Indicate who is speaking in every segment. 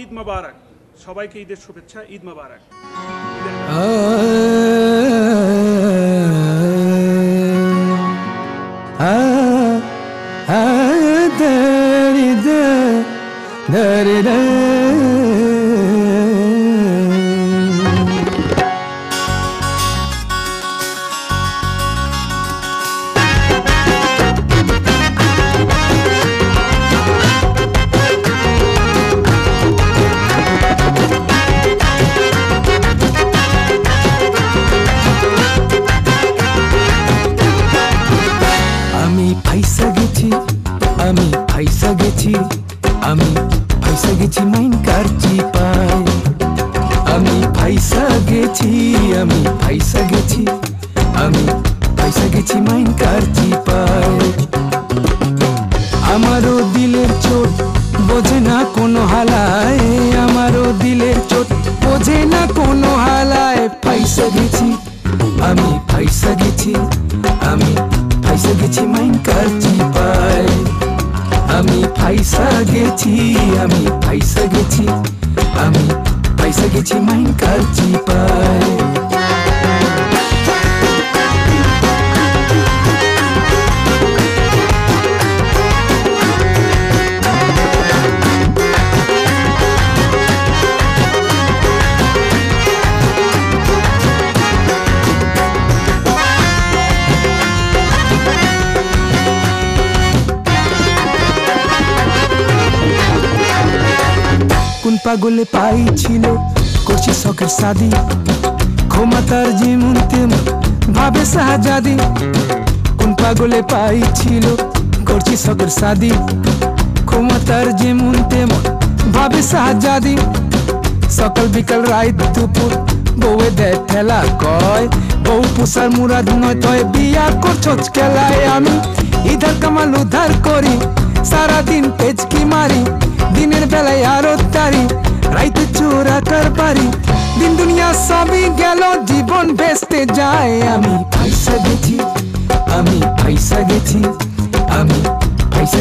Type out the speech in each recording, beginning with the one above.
Speaker 1: ঈদ মোবারক, সবাইকে ঈদের শুভেচ্ছা, ঈদ মোবারক।
Speaker 2: আমি ফাইসা গেছি মাইন কারচি পাই। আমি ফাইসা গেছি মাইন কারচি পাই। আমারও দিলের চোট বোঝে না কোনো হালায়, আমারও দিলের চোট বোঝে না কোনো হালায়। ফাইসা গেছি মাইন কারচি পাই। আমি ফাইসা গেছি মাইন কারচি পাই। কোন পাগলে পাইছিল করছি শখের শাদি, ক্ষমতার যেমন তেমন ভাবে শাহজাদি। কোন পাগলে পাইছিল করছি শখের শাদি, ক্ষমতার যেমন তেমন ভাবে শাহজাদি। সকাল বিকাল রাত দুপুর বউয়ে দেয় ঠেলা, কয় বউ পোষার মুরাদ নয় তয় বিয়া করছস খেলায়। আমি ইধার কামাল উধার করি, সারাদিন পেচকি মারি, দিনের বেলায় আরো তারি, রাইতে চোরা কারবারি। দিন দুনিয়া সবই গেল, জীবন ভেস্তে যায়। আমি ফাইসা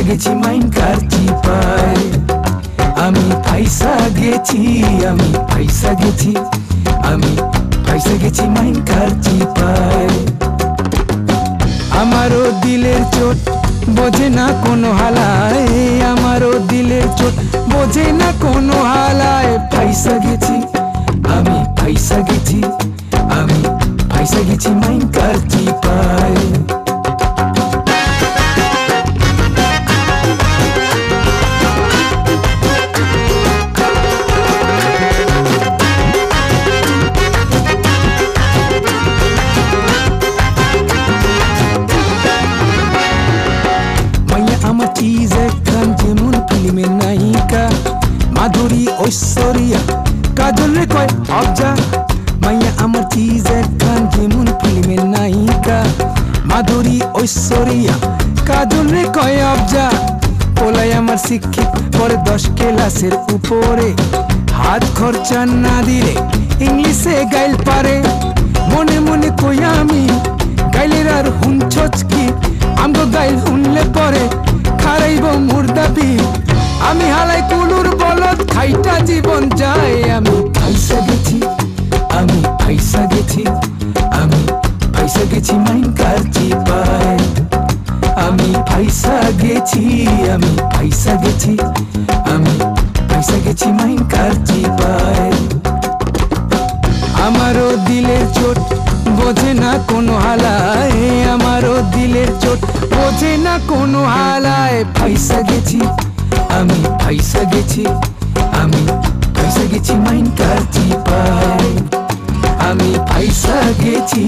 Speaker 2: গেছি মাইন কারচি পাই। আমি ফাইসা গেছি মাইন কারচি পাই। আমারও দিলের চোট বোঝে না কোনো হালায়, আমারও দিলের চোট বোঝে না কোনো হালায়। ফাইসা গেছি মাইন কারচি পাই। আমার চিজ একখান যেমন ফিল্মের নায়িকা, মাধুরী ঐশ্বরিয়া কাজল রে কয় অবজা। মাইয়া আমার চিজ একখান যেমন ফিল্মের নায়িকা, মাধুরী ঐশ্বরিয়া কাজল রে কয় অবজা। পোলাই আমার শিক্ষিত পরে 10 ক্লাসের উপরে, হাত খরচা না দিলে ইংলিশে গাইল পারে। মনে মনে কই আমি গাইলের আর হুনছস কি, আমগো গাইল হুনলে পরে খারাইব মুর্দাবি। আমি হালাই কুলুর বলদ খাইটা জীবন যায়। আমি ফাইসা গেছি মাইন কারচি পাই। আমি ফাইসা গেছি মাইন কারচি পাই। আমারও দিলের চোট বোঝে না কোনো হালায়, আমারও দিলের চোট বোঝে না কোনো হালায়। ফাইসা গেছি মাইন কারচি পাই। আমি ফাইসা গেছি